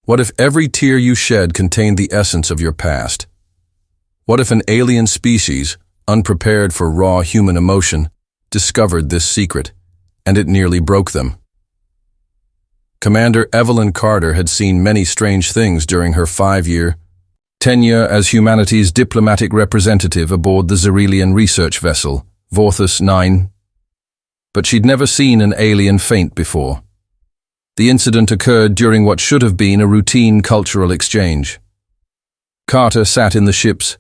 What if every tear you shed contained the essence of your past? What if an alien species, unprepared for raw human emotion, discovered this secret, and it nearly broke them? Commander Evelyn Carter had seen many strange things during her 5-year tenure as humanity's diplomatic representative aboard the Xerelian research vessel, Vorthus 9. But she'd never seen an alien faint before. The incident occurred during what should have been a routine cultural exchange. Carter sat in the ship's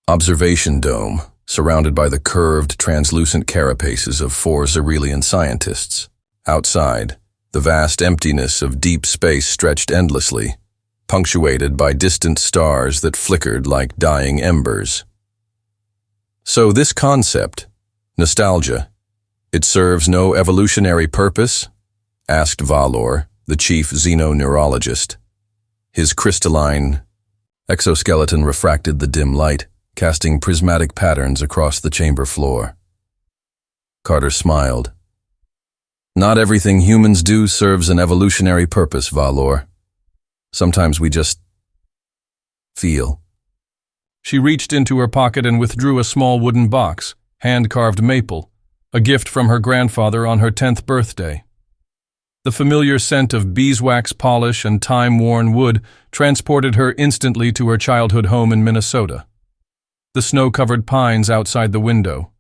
observation dome, surrounded by the curved, translucent carapaces of 4 Xerelian scientists. Outside, the vast emptiness of deep space stretched endlessly, punctuated by distant stars that flickered like dying embers. So this concept, nostalgia, it serves no evolutionary purpose? Asked Valor, the chief xenoneurologist. His crystalline exoskeleton refracted the dim light, casting prismatic patterns across the chamber floor. Carter smiled. Not everything humans do serves an evolutionary purpose, Valor. Sometimes we just feel. She reached into her pocket and withdrew a small wooden box, hand-carved maple, a gift from her grandfather on her 10th birthday. The familiar scent of beeswax polish and time-worn wood transported her instantly to her childhood home in Minnesota. The snow-covered pines outside the window.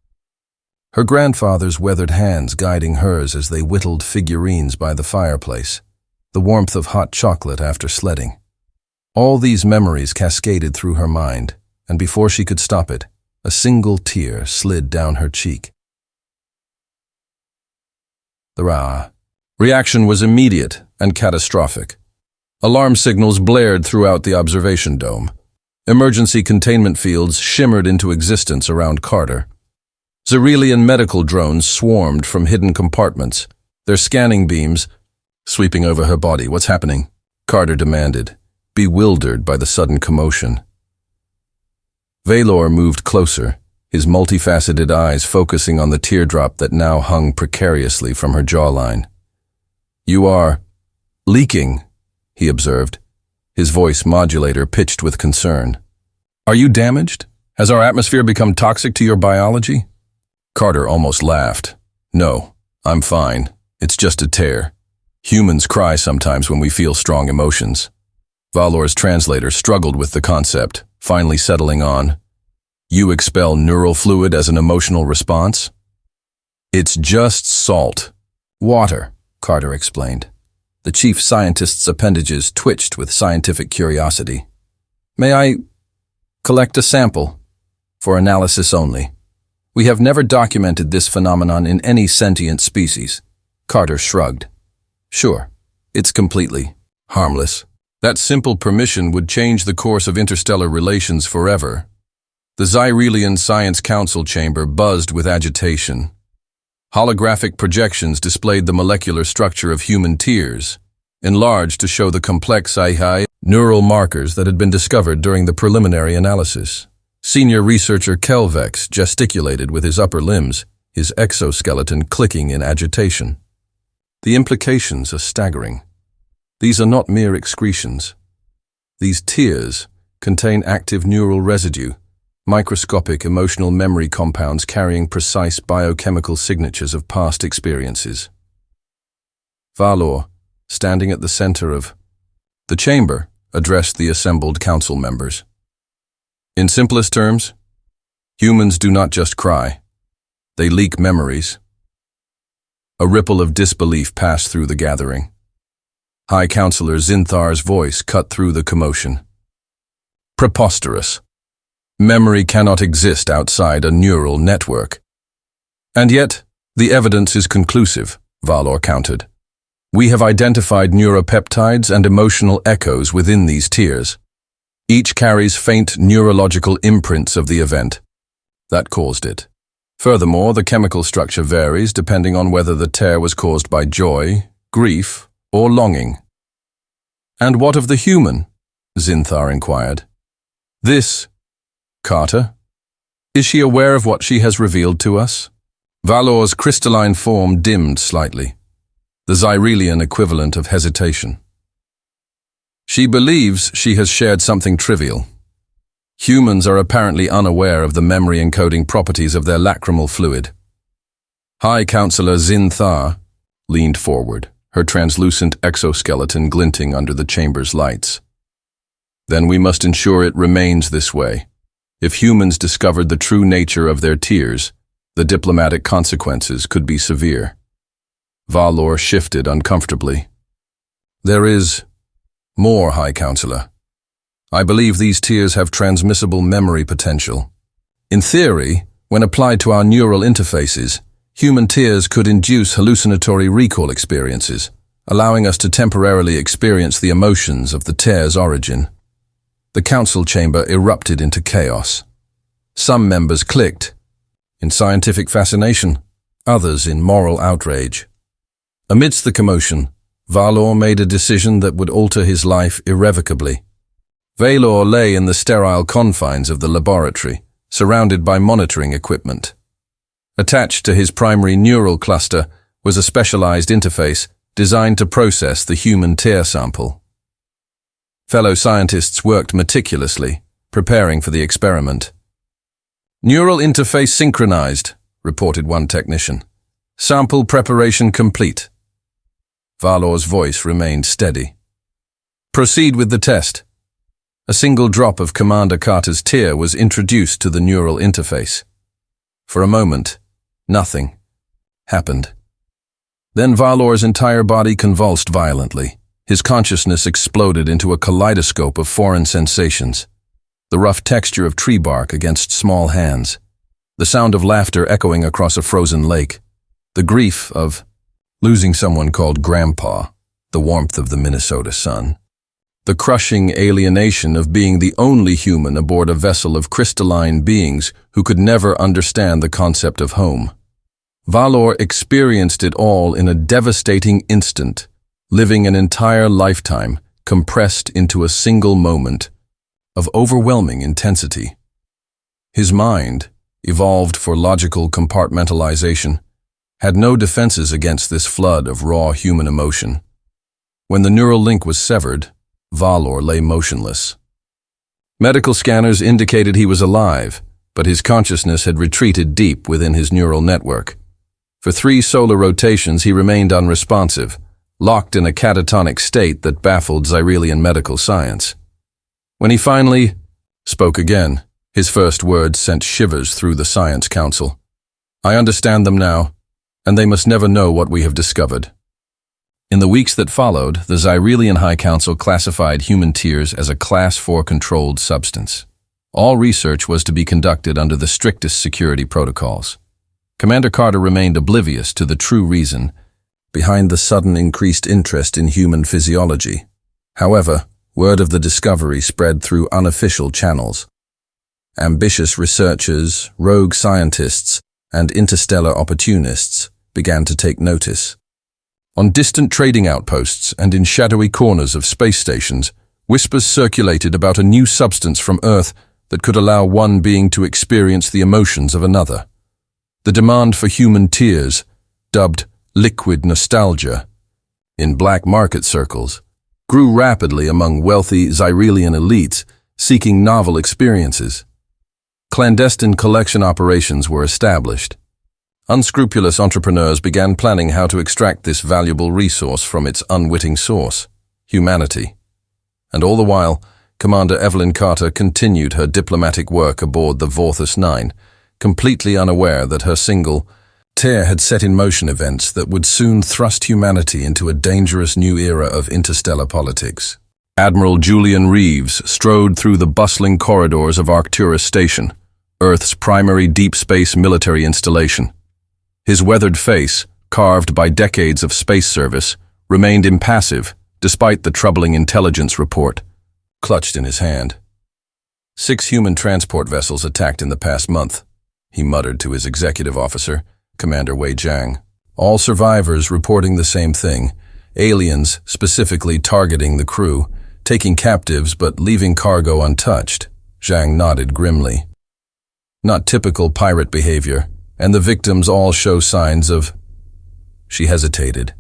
Her grandfather's weathered hands guiding hers as they whittled figurines by the fireplace, the warmth of hot chocolate after sledding. All these memories cascaded through her mind, and before she could stop it, a single tear slid down her cheek. The reaction was immediate and catastrophic. Alarm signals blared throughout the observation dome. Emergency containment fields shimmered into existence around Carter. Xerelian medical drones swarmed from hidden compartments, their scanning beams sweeping over her body. What's happening? Carter demanded, bewildered by the sudden commotion. Valor moved closer, his multifaceted eyes focusing on the teardrop that now hung precariously from her jawline. You are leaking, he observed, his voice modulator pitched with concern. Are you damaged? Has our atmosphere become toxic to your biology? Carter almost laughed. No, I'm fine. It's just a tear. Humans cry sometimes when we feel strong emotions. Valor's translator struggled with the concept, finally settling on, you expel neural fluid as an emotional response? It's just salt. Water, Carter explained. The chief scientist's appendages twitched with scientific curiosity. May I collect a sample? For analysis only. We have never documented this phenomenon in any sentient species. Carter shrugged. Sure, it's completely harmless. That simple permission would change the course of interstellar relations forever. The Xerelian Science Council chamber buzzed with agitation. Holographic projections displayed the molecular structure of human tears, enlarged to show the complex Sci-Fi neural markers that had been discovered during the preliminary analysis. Senior researcher Kelvex gesticulated with his upper limbs, his exoskeleton clicking in agitation. The implications are staggering. These are not mere excretions. These tears contain active neural residue, microscopic emotional memory compounds carrying precise biochemical signatures of past experiences. Valor, standing at the center of the chamber, addressed the assembled council members. In simplest terms, humans do not just cry. They leak memories. A ripple of disbelief passed through the gathering. High Counselor Zinthar's voice cut through the commotion. Preposterous. Memory cannot exist outside a neural network. And yet, the evidence is conclusive, Valor countered. We have identified neuropeptides and emotional echoes within these tears. Each carries faint neurological imprints of the event that caused it. Furthermore, the chemical structure varies depending on whether the tear was caused by joy, grief, or longing. And what of the human? Zinthar inquired. This, Carter, is she aware of what she has revealed to us? Valor's crystalline form dimmed slightly, the Xerelian equivalent of hesitation. She believes she has shared something trivial. Humans are apparently unaware of the memory-encoding properties of their lacrimal fluid. High Counselor Xin Tha leaned forward, her translucent exoskeleton glinting under the chamber's lights. Then we must ensure it remains this way. If humans discovered the true nature of their tears, the diplomatic consequences could be severe. Valor shifted uncomfortably. There is more, High Counselor. I believe these tears have transmissible memory potential. In theory, when applied to our neural interfaces, human tears could induce hallucinatory recall experiences, allowing us to temporarily experience the emotions of the tear's origin. The council chamber erupted into chaos. Some members clicked, in scientific fascination, others in moral outrage. Amidst the commotion, Valor made a decision that would alter his life irrevocably. Valor lay in the sterile confines of the laboratory, surrounded by monitoring equipment. Attached to his primary neural cluster was a specialized interface designed to process the human tear sample. Fellow scientists worked meticulously, preparing for the experiment. "Neural interface synchronized," reported one technician. "Sample preparation complete." Valor's voice remained steady. "Proceed with the test." A single drop of Commander Carter's tear was introduced to the neural interface. For a moment, nothing happened. Then Valor's entire body convulsed violently. His consciousness exploded into a kaleidoscope of foreign sensations. The rough texture of tree bark against small hands. The sound of laughter echoing across a frozen lake. The grief of losing someone called Grandpa, the warmth of the Minnesota sun. The crushing alienation of being the only human aboard a vessel of crystalline beings who could never understand the concept of home. Valor experienced it all in a devastating instant, living an entire lifetime compressed into a single moment of overwhelming intensity. His mind, evolved for logical compartmentalization, had no defenses against this flood of raw human emotion. When the neural link was severed, Valor lay motionless. Medical scanners indicated he was alive, but his consciousness had retreated deep within his neural network. For 3 solar rotations he remained unresponsive, locked in a catatonic state that baffled Xyrelian medical science. When he finally spoke again, his first words sent shivers through the Science Council. "I understand them now, and they must never know what we have discovered." In the weeks that followed, the Xyrelian High Council classified human tears as a Class 4 controlled substance. All research was to be conducted under the strictest security protocols. Commander Carter remained oblivious to the true reason behind the sudden increased interest in human physiology. However, word of the discovery spread through unofficial channels. Ambitious researchers, rogue scientists, and interstellar opportunists began to take notice. On distant trading outposts and in shadowy corners of space stations, whispers circulated about a new substance from Earth that could allow one being to experience the emotions of another. The demand for human tears, dubbed liquid nostalgia, in black market circles, grew rapidly among wealthy Xyrelian elites seeking novel experiences. Clandestine collection operations were established. Unscrupulous entrepreneurs began planning how to extract this valuable resource from its unwitting source, humanity. And all the while, Commander Evelyn Carter continued her diplomatic work aboard the Vorthus 9, completely unaware that her single tear had set in motion events that would soon thrust humanity into a dangerous new era of interstellar politics. Admiral Julian Reeves strode through the bustling corridors of Arcturus Station, Earth's primary deep space military installation. His weathered face, carved by decades of space service, remained impassive despite the troubling intelligence report, clutched in his hand. 6 human transport vessels attacked in the past month, he muttered to his executive officer, Commander Wei Jiang. All survivors reporting the same thing, aliens specifically targeting the crew, taking captives but leaving cargo untouched. Jiang nodded grimly. Not typical pirate behavior, and the victims all show signs of... She hesitated.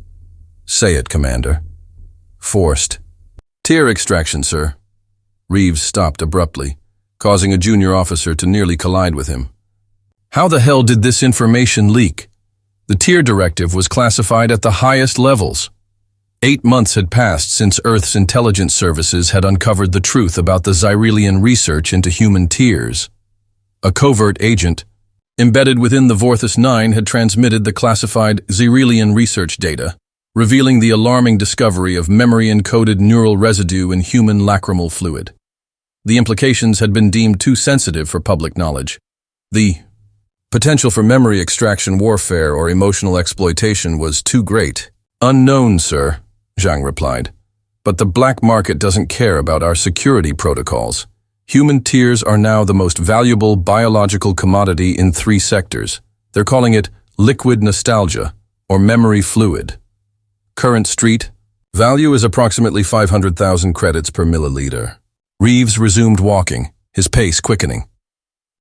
"Say it, Commander." "Forced Tier extraction, sir. Reeves stopped abruptly, causing a junior officer to nearly collide with him. How the hell did this information leak? The tier directive was classified at the highest levels. 8 months had passed since Earth's intelligence services had uncovered the truth about the Xyrelian research into human tiers. A covert agent, embedded within the Vorthus 9, had transmitted the classified Xyrelian research data, revealing the alarming discovery of memory-encoded neural residue in human lacrimal fluid. The implications had been deemed too sensitive for public knowledge. The potential for memory extraction warfare or emotional exploitation was too great. Unknown, sir, Zhang replied. But the black market doesn't care about our security protocols. Human tiers are now the most valuable biological commodity in 3 sectors. They're calling it liquid nostalgia or memory fluid. Current street value is approximately 500,000 credits per milliliter. Reeves resumed walking, his pace quickening.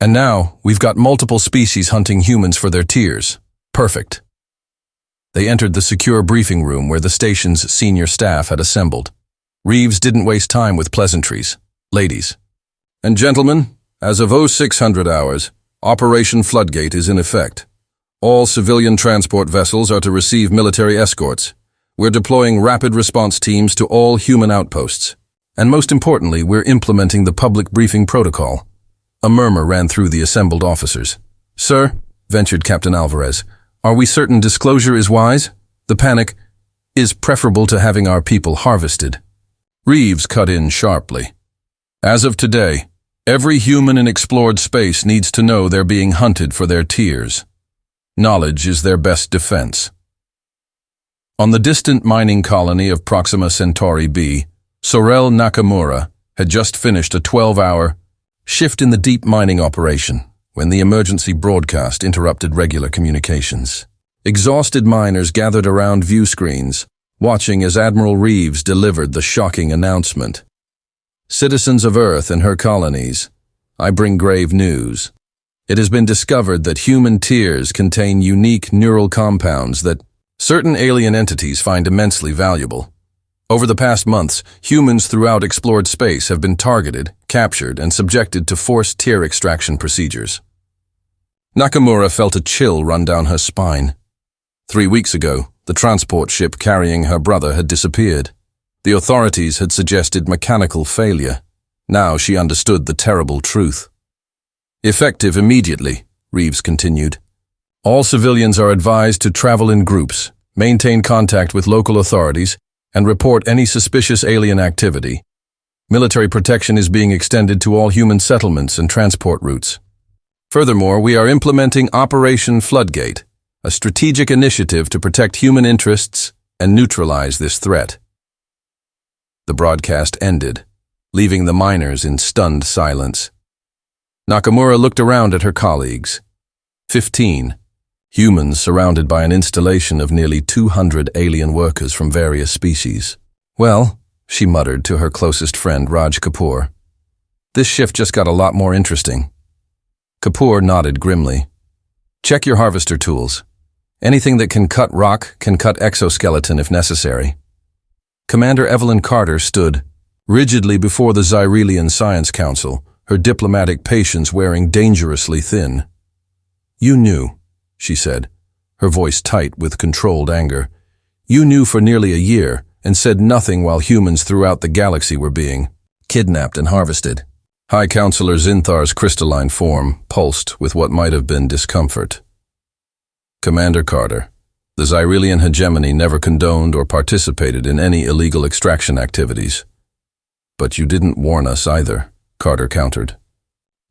And now, we've got multiple species hunting humans for their tiers. Perfect. They entered the secure briefing room where the station's senior staff had assembled. Reeves didn't waste time with pleasantries. Ladies and gentlemen, as of 0600 hours, Operation Floodgate is in effect. All civilian transport vessels are to receive military escorts. We're deploying rapid response teams to all human outposts. And most importantly, we're implementing the public briefing protocol. A murmur ran through the assembled officers. Sir, ventured Captain Alvarez, are we certain disclosure is wise? The panic is preferable to having our people harvested. Reeves cut in sharply. As of today, every human in explored space needs to know they're being hunted for their tiers. Knowledge is their best defense. On the distant mining colony of Proxima Centauri b, Sorel Nakamura had just finished a 12-hour shift in the deep mining operation when the emergency broadcast interrupted regular communications. Exhausted miners gathered around view screens, watching as Admiral Reeves delivered the shocking announcement. Citizens of Earth and her colonies, I bring grave news. It has been discovered that human tiers contain unique neural compounds that certain alien entities find immensely valuable. Over the past months, humans throughout explored space have been targeted, captured, and subjected to forced tier extraction procedures. Nakamura felt a chill run down her spine. 3 weeks ago, the transport ship carrying her brother had disappeared. The authorities had suggested mechanical failure. Now she understood the terrible truth. Effective immediately, Reeves continued. All civilians are advised to travel in groups, maintain contact with local authorities, and report any suspicious alien activity. Military protection is being extended to all human settlements and transport routes. Furthermore, we are implementing Operation Floodgate, a strategic initiative to protect human interests and neutralize this threat. The broadcast ended, leaving the miners in stunned silence. Nakamura looked around at her colleagues. 15. Humans surrounded by an installation of nearly 200 alien workers from various species. Well, she muttered to her closest friend Raj Kapoor. This shift just got a lot more interesting. Kapoor nodded grimly. Check your harvester tools. Anything that can cut rock can cut exoskeleton if necessary. Commander Evelyn Carter stood rigidly before the Xyrelian Science Council, her diplomatic patience wearing dangerously thin. You knew, she said, her voice tight with controlled anger. You knew for nearly a year and said nothing while humans throughout the galaxy were being kidnapped and harvested. High Counselor Zinthar's crystalline form pulsed with what might have been discomfort. Commander Carter, the Xyrelian hegemony never condoned or participated in any illegal extraction activities. But you didn't warn us either, Carter countered.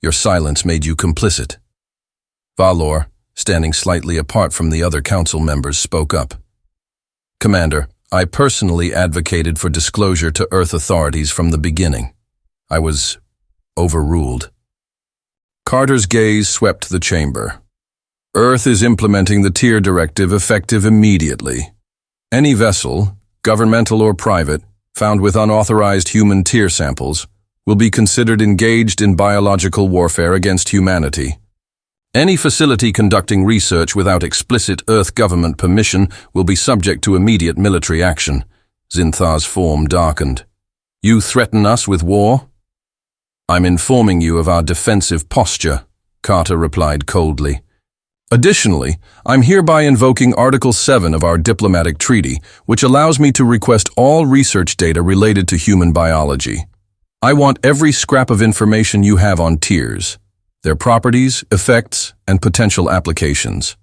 Your silence made you complicit. Valor, standing slightly apart from the other council members, spoke up. Commander, I personally advocated for disclosure to Earth authorities from the beginning. I was overruled. Carter's gaze swept the chamber. Earth is implementing the tier directive effective immediately. Any vessel, governmental or private, found with unauthorized human tier samples will be considered engaged in biological warfare against humanity. Any facility conducting research without explicit Earth government permission will be subject to immediate military action. Zinthar's form darkened. You threaten us with war? I'm informing you of our defensive posture, Carter replied coldly. Additionally, I'm hereby invoking Article 7 of our diplomatic treaty, which allows me to request all research data related to human biology. I want every scrap of information you have on tiers, their properties, effects, and potential applications.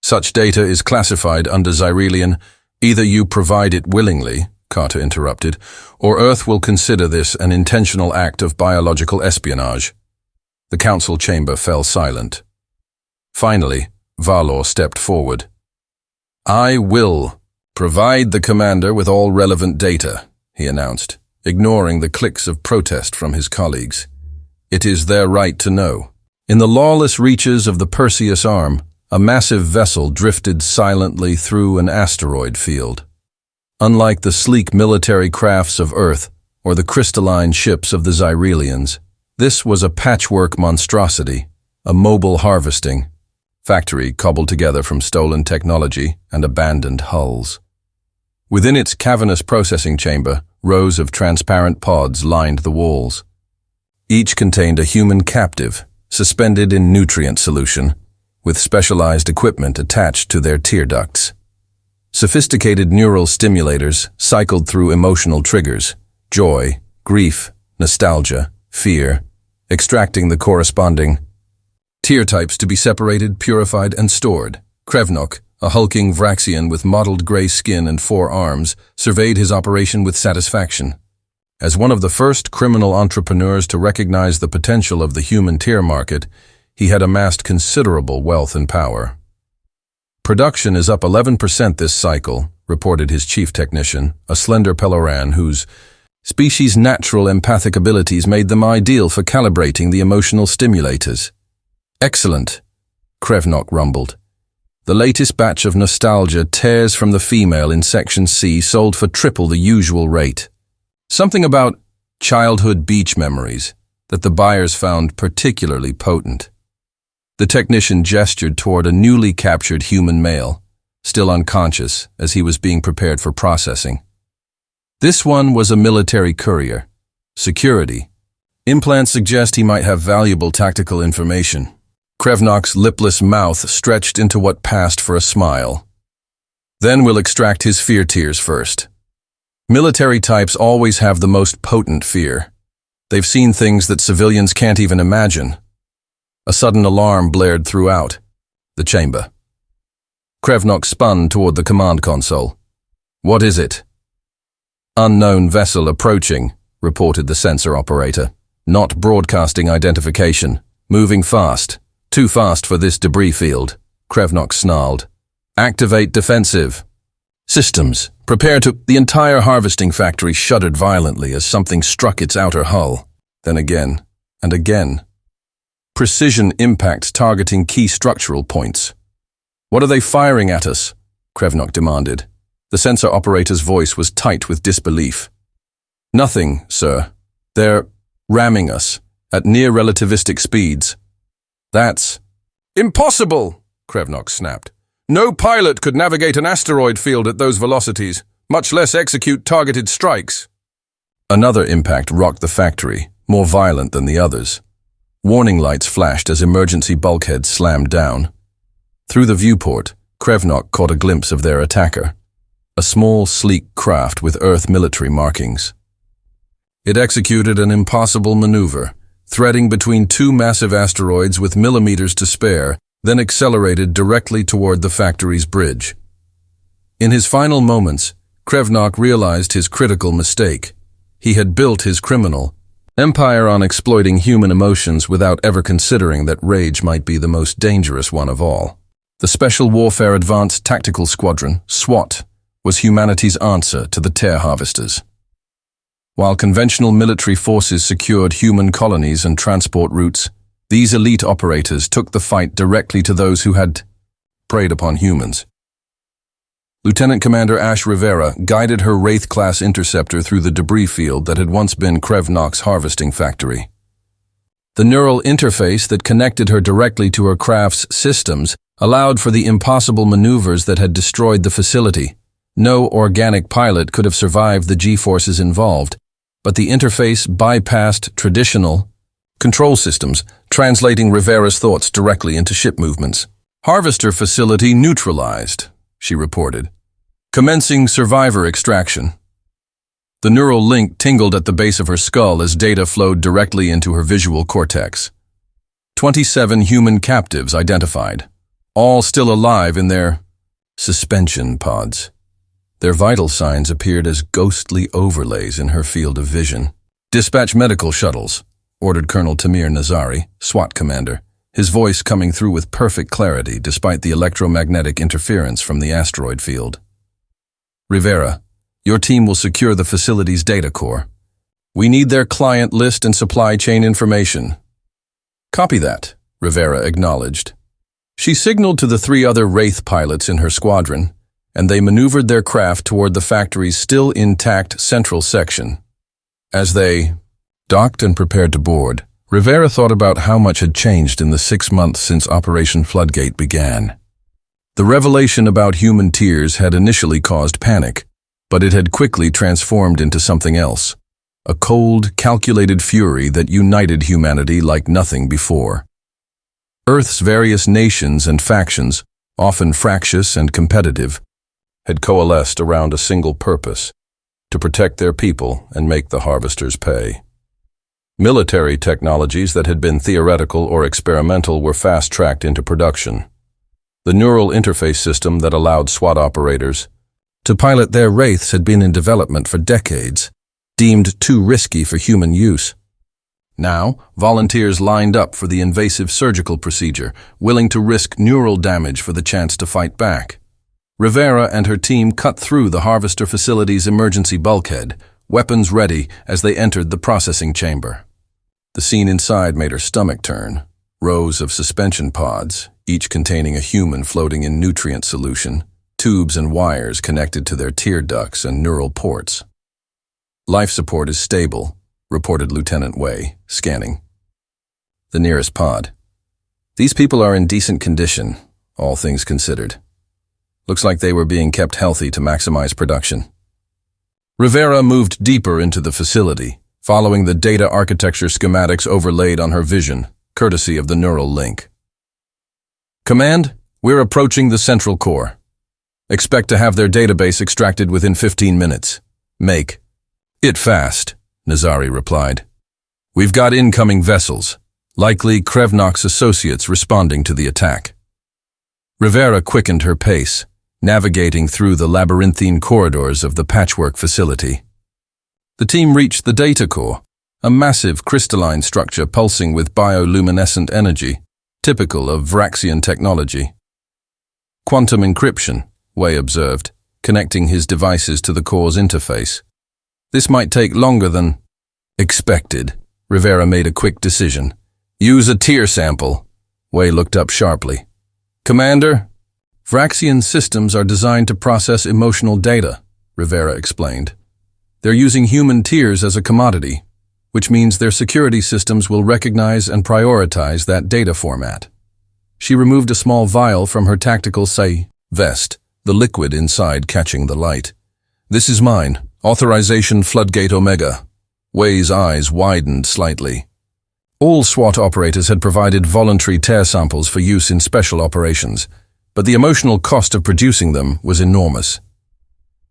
Such data is classified under Xyrelian. Either you provide it willingly, Carter interrupted, or Earth will consider this an intentional act of biological espionage. The council chamber fell silent. Finally, Valor stepped forward. I will provide the commander with all relevant data, he announced, ignoring the clicks of protest from his colleagues. It is their right to know. In the lawless reaches of the Perseus Arm, a massive vessel drifted silently through an asteroid field. Unlike the sleek military crafts of Earth or the crystalline ships of the Xyrelians, this was a patchwork monstrosity, a mobile harvesting factory cobbled together from stolen technology and abandoned hulls. Within its cavernous processing chamber, rows of transparent pods lined the walls. Each contained a human captive, suspended in nutrient solution, with specialized equipment attached to their tear ducts. Sophisticated neural stimulators cycled through emotional triggers, joy, grief, nostalgia, fear, extracting the corresponding tier types to be separated, purified, and stored. Krevnok, a hulking Vraxian with mottled gray skin and 4 arms, surveyed his operation with satisfaction. As one of the first criminal entrepreneurs to recognize the potential of the human tier market, he had amassed considerable wealth and power. Production is up 11% this cycle, reported his chief technician, a slender Peloran whose species' natural empathic abilities made them ideal for calibrating the emotional stimulators. Excellent, Krevnok rumbled. The latest batch of nostalgia tears from the female in Section C sold for triple the usual rate. Something about childhood beach memories that the buyers found particularly potent. The technician gestured toward a newly captured human male, still unconscious as he was being prepared for processing. This one was a military courier. Security. Implants suggest he might have valuable tactical information. Krevnok's lipless mouth stretched into what passed for a smile. Then we'll extract his fear tiers first. Military types always have the most potent fear. They've seen things that civilians can't even imagine. A sudden alarm blared throughout the chamber. Krevnok spun toward the command console. What is it? Unknown vessel approaching, reported the sensor operator. Not broadcasting identification. Moving fast. Too fast for this debris field, Krevnok snarled. Activate defensive. Systems. Prepare to... The entire harvesting factory shuddered violently as something struck its outer hull. Then again, and again. Precision impacts targeting key structural points. What are they firing at us? Krevnok demanded. The sensor operator's voice was tight with disbelief. Nothing, sir. They're ramming us at near relativistic speeds. That's impossible, Krevnok snapped. No pilot could navigate an asteroid field at those velocities, much less execute targeted strikes. Another impact rocked the factory, more violent than the others. Warning lights flashed as emergency bulkheads slammed down. Through the viewport, Krevnok caught a glimpse of their attacker, a small, sleek craft with Earth military markings. It executed an impossible maneuver, threading between 2 massive asteroids with millimeters to spare, then accelerated directly toward the factory's bridge. In his final moments, Krevnok realized his critical mistake. He had built his criminal empire on exploiting human emotions without ever considering that rage might be the most dangerous one of all. The Special Warfare Advanced Tactical Squadron, SWAT, was humanity's answer to the tear harvesters. While conventional military forces secured human colonies and transport routes, these elite operators took the fight directly to those who had preyed upon humans. Lieutenant Commander Ash Rivera guided her Wraith-class interceptor through the debris field that had once been Krevnok's harvesting factory. The neural interface that connected her directly to her craft's systems allowed for the impossible maneuvers that had destroyed the facility. No organic pilot could have survived the G-forces involved, but the interface bypassed traditional control systems, translating Rivera's thoughts directly into ship movements. "Harvester facility neutralized," she reported. "Commencing survivor extraction." The neural link tingled at the base of her skull as data flowed directly into her visual cortex. 27 human captives identified, all still alive in their suspension pods. Their vital signs appeared as ghostly overlays in her field of vision. "Dispatch medical shuttles," ordered Colonel Tamir Nazari, SWAT commander, his voice coming through with perfect clarity despite the electromagnetic interference from the asteroid field. "Rivera, your team will secure the facility's data core. We need their client list and supply chain information." "Copy that," Rivera acknowledged. She signaled to the 3 other Wraith pilots in her squadron, and they maneuvered their craft toward the factory's still intact central section. As they docked and prepared to board, Rivera thought about how much had changed in the 6 months since Operation Floodgate began. The revelation about human tears had initially caused panic, but it had quickly transformed into something else, a cold, calculated fury that united humanity like nothing before. Earth's various nations and factions, often fractious and competitive, had coalesced around a single purpose: to protect their people and make the harvesters pay. Military technologies that had been theoretical or experimental were fast-tracked into production. The neural interface system that allowed SWAT operators to pilot their wraiths had been in development for decades, deemed too risky for human use. Now, volunteers lined up for the invasive surgical procedure, willing to risk neural damage for the chance to fight back. Rivera and her team cut through the harvester facility's emergency bulkhead, weapons ready as they entered the processing chamber. The scene inside made her stomach turn. Rows of suspension pods, each containing a human floating in nutrient solution, tubes and wires connected to their tear ducts and neural ports. "Life support is stable," reported Lieutenant Wei, scanning the nearest pod. "These people are in decent condition, all things considered. Looks like they were being kept healthy to maximize production." Rivera moved deeper into the facility, following the data architecture schematics overlaid on her vision, courtesy of the neural link. "Command, we're approaching the central core. Expect to have their database extracted within 15 minutes. Make it fast," Nazari replied. "We've got incoming vessels, likely Krevnock's associates responding to the attack." Rivera quickened her pace, navigating through the labyrinthine corridors of the patchwork facility. The team reached the data core, a massive crystalline structure pulsing with bioluminescent energy, typical of Vraxian technology. "Quantum encryption," Wei observed, connecting his devices to the core's interface. "This might take longer than expected." Rivera made a quick decision. "Use a tear sample." Wei looked up sharply. "Commander?" "Vraxian systems are designed to process emotional data," Rivera explained. "They're using human tears as a commodity, which means their security systems will recognize and prioritize that data format." She removed a small vial from her tactical Sci-Fi vest, the liquid inside catching the light. "This is mine. Authorization Floodgate Omega." Wei's eyes widened slightly. All SWAT operators had provided voluntary tear samples for use in special operations, but the emotional cost of producing them was enormous.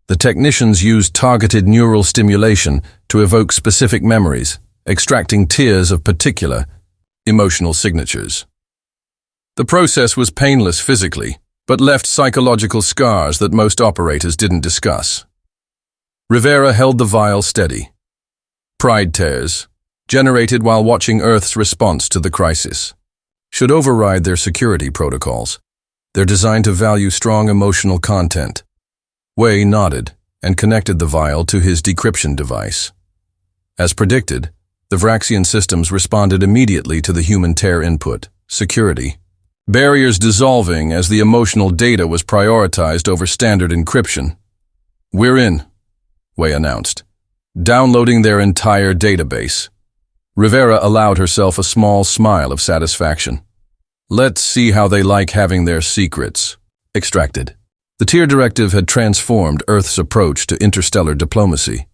The technicians used targeted neural stimulation to evoke specific memories, extracting tiers of particular emotional signatures. The process was painless physically, but left psychological scars that most operators didn't discuss. Rivera held the vial steady. Pride tears, generated while watching Earth's response to the crisis, should override their security protocols. They're designed to value strong emotional content. Wei nodded and connected the vial to his decryption device. As predicted, the Vraxian systems responded immediately to the human tear input, security. Barriers dissolving as the emotional data was prioritized over standard encryption. "We're in," Wei announced, downloading their entire database. Rivera allowed herself a small smile of satisfaction. "Let's see how they like having their secrets extracted." The Tier Directive had transformed Earth's approach to interstellar diplomacy.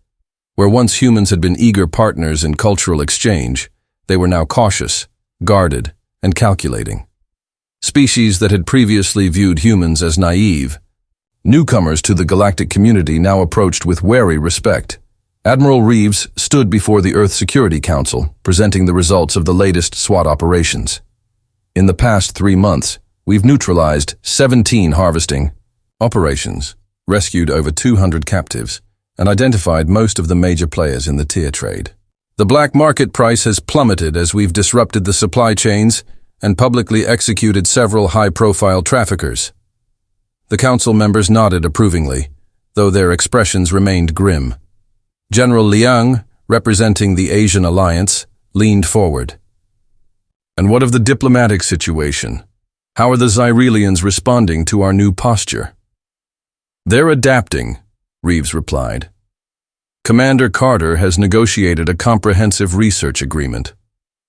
Where once humans had been eager partners in cultural exchange, they were now cautious, guarded, and calculating. Species that had previously viewed humans as naive, newcomers to the galactic community now approached with wary respect. Admiral Reeves stood before the Earth Security Council, presenting the results of the latest SWAT operations. In the past 3 months, we've neutralized 17 harvesting operations, rescued over 200 captives, and identified most of the major players in the tier trade. The black market price has plummeted as we've disrupted the supply chains and publicly executed several high-profile traffickers. The council members nodded approvingly, though their expressions remained grim. General Liang, representing the Asian Alliance, leaned forward. And what of the diplomatic situation? How are the Xyrelians responding to our new posture? They're adapting, Reeves replied. Commander Carter has negotiated a comprehensive research agreement.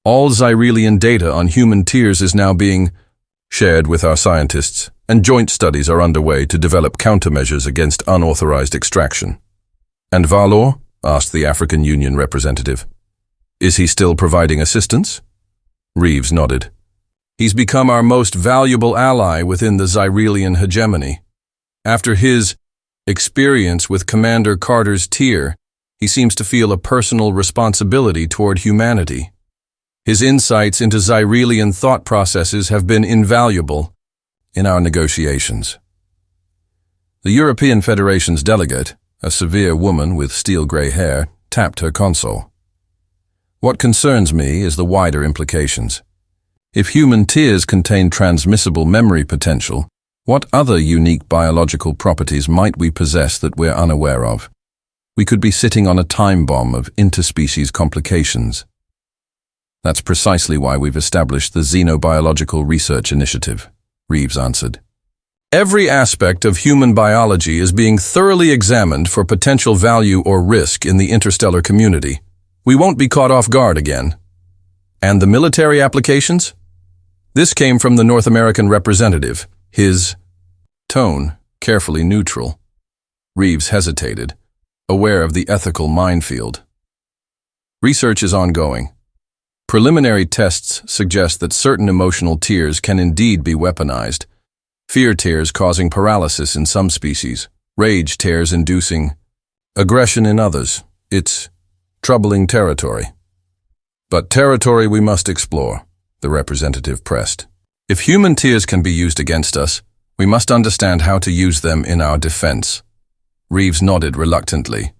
All Xyrelian data on human tiers is now being shared with our scientists, and joint studies are underway to develop countermeasures against unauthorized extraction. And Valor? Asked the African Union representative. Is he still providing assistance? Reeves nodded. He's become our most valuable ally within the Xyrelian hegemony. After his experience with Commander Carter's tier, he seems to feel a personal responsibility toward humanity. His insights into Xyrelian thought processes have been invaluable in our negotiations. The European Federation's delegate, a severe woman with steel-gray hair, tapped her console. What concerns me is the wider implications. If human tiers contain transmissible memory potential, what other unique biological properties might we possess that we're unaware of? We could be sitting on a time bomb of interspecies complications. That's precisely why we've established the Xenobiological Research Initiative, Reeves answered. Every aspect of human biology is being thoroughly examined for potential value or risk in the interstellar community. We won't be caught off guard again. And the military applications? This came from the North American representative, his tone carefully neutral. Reeves hesitated, aware of the ethical minefield. Research is ongoing. Preliminary tests suggest that certain emotional tiers can indeed be weaponized. Fear tiers causing paralysis in some species, rage tiers inducing aggression in others. It's troubling territory. But territory we must explore, the representative pressed. If human tiers can be used against us, we must understand how to use them in our defense. Reeves nodded reluctantly.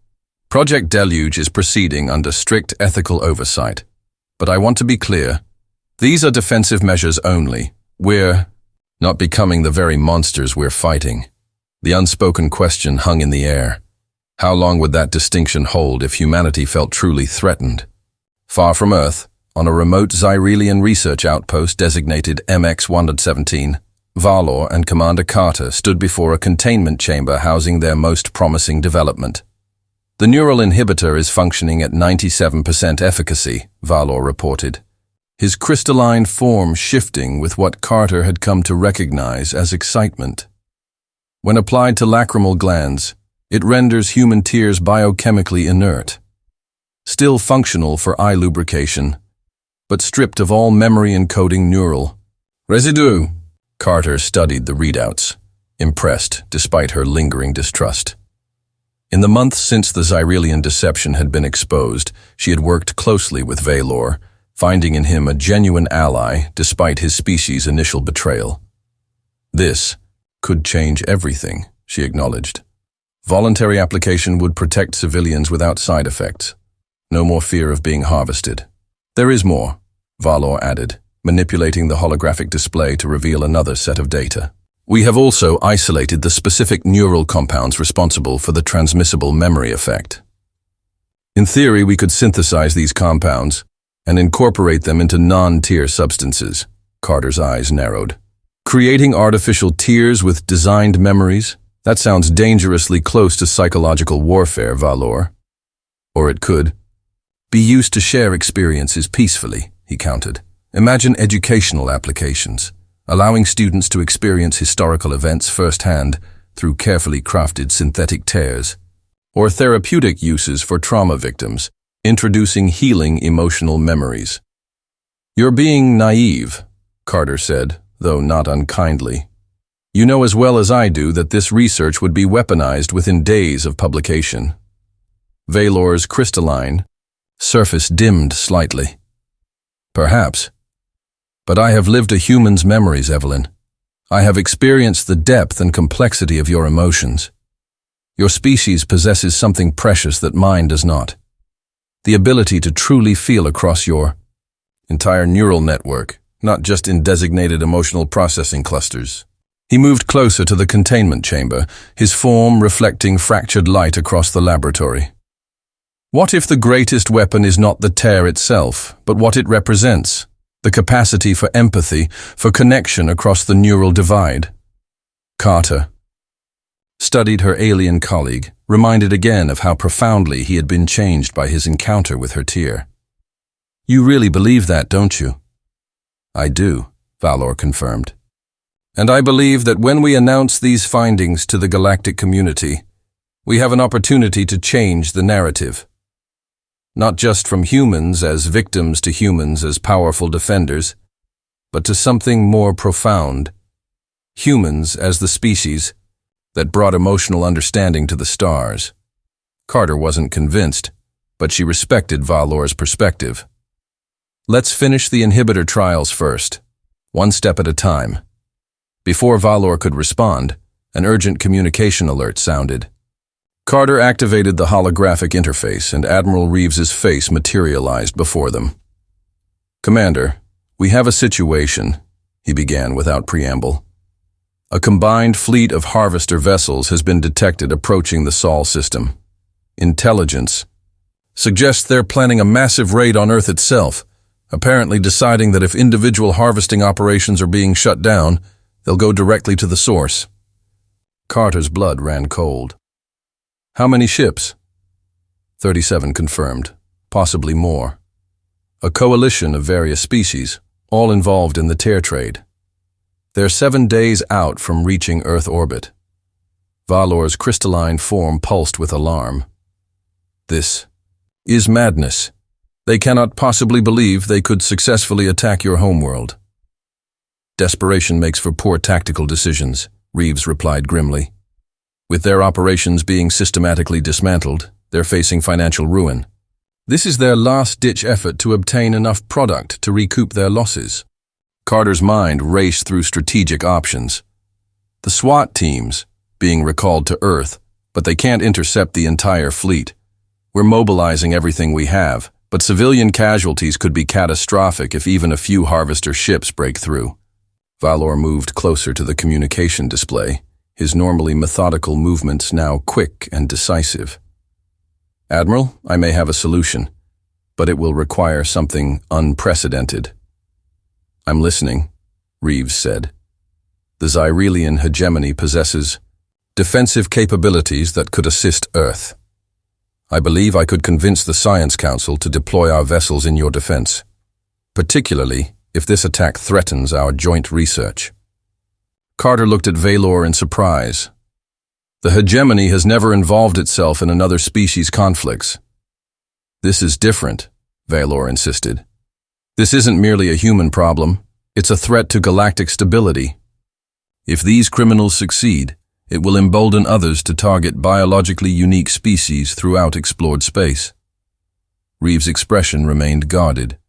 Project Deluge is proceeding under strict ethical oversight. But I want to be clear, these are defensive measures only. We're not becoming the very monsters we're fighting. The unspoken question hung in the air. How long would that distinction hold if humanity felt truly threatened? Far from Earth, on a remote Xyrelian research outpost designated MX-117, Valor and Commander Carter stood before a containment chamber housing their most promising development. The neural inhibitor is functioning at 97% efficacy, Valor reported, his crystalline form shifting with what Carter had come to recognize as excitement. When applied to lacrimal glands, it renders human tears biochemically inert, still functional for eye lubrication, but stripped of all memory-encoding neural residue. Carter studied the readouts, impressed despite her lingering distrust. In the months since the Xyrelian deception had been exposed, she had worked closely with Valor, finding in him a genuine ally despite his species' initial betrayal. This could change everything, she acknowledged. Voluntary application would protect civilians without side effects. No more fear of being harvested. There is more, Valor added, manipulating the holographic display to reveal another set of data. We have also isolated the specific neural compounds responsible for the transmissible memory effect. In theory, we could synthesize these compounds and incorporate them into non-tier substances. Carter's eyes narrowed. Creating artificial tiers with designed memories? That sounds dangerously close to psychological warfare, Valor. Or it could be used to share experiences peacefully, he countered. Imagine educational applications, allowing students to experience historical events firsthand through carefully crafted synthetic tears. or therapeutic uses for trauma victims, introducing healing emotional memories. "You're being naive," Carter said, though not unkindly. "You know as well as I do that this research would be weaponized within days of publication." Valor's crystalline surface dimmed slightly. "Perhaps. But I have lived a human's memories, Evelyn. I have experienced the depth and complexity of your emotions. Your species possesses something precious that mine does not. The ability to truly feel across your entire neural network, not just in designated emotional processing clusters." He moved closer to the containment chamber, his form reflecting fractured light across the laboratory. "What if the greatest weapon is not the tear itself, but what it represents? The capacity for empathy, for connection across the neural divide?" Carter studied her alien colleague, reminded again of how profoundly he had been changed by his encounter with her tear. "You really believe that, don't you?" "I do," Valor confirmed. "And I believe that when we announce these findings to the galactic community, we have an opportunity to change the narrative. Not just from humans as victims to humans as powerful defenders, but to something more profound. Humans as the species that brought emotional understanding to the stars." Carter wasn't convinced, but she respected Valor's perspective. "Let's finish the inhibitor trials first, one step at a time." Before Valor could respond, an urgent communication alert sounded. Carter activated the holographic interface, and Admiral Reeves's face materialized before them. "Commander, we have a situation," he began without preamble. "A combined fleet of harvester vessels has been detected approaching the Sol system. Intelligence suggests they're planning a massive raid on Earth itself, apparently deciding that if individual harvesting operations are being shut down, they'll go directly to the source." Carter's blood ran cold. "How many ships?" 37 confirmed, possibly more. "A coalition of various species, all involved in the tear trade. They're 7 days out from reaching Earth orbit." Valor's crystalline form pulsed with alarm. "This is madness. They cannot possibly believe they could successfully attack your homeworld." "Desperation makes for poor tactical decisions," Reeves replied grimly. "With their operations being systematically dismantled, they're facing financial ruin. This is their last-ditch effort to obtain enough product to recoup their losses." Carter's mind raced through strategic options. The SWAT teams being recalled to Earth, but they can't intercept the entire fleet. We're mobilizing everything we have, but civilian casualties could be catastrophic if even a few harvester ships break through. Valor moved closer to the communication display, his normally methodical movements now quick and decisive. "Admiral, I may have a solution, but it will require something unprecedented." "I'm listening," Reeves said. "The Xyrelian hegemony possesses defensive capabilities that could assist Earth. I believe I could convince the Science Council to deploy our vessels in your defense, particularly if this attack threatens our joint research." Carter looked at Valor in surprise. "The hegemony has never involved itself in another species' conflicts." "This is different," Valor insisted. "This isn't merely a human problem, it's a threat to galactic stability. If these criminals succeed, it will embolden others to target biologically unique species throughout explored space." Reeves' expression remained guarded.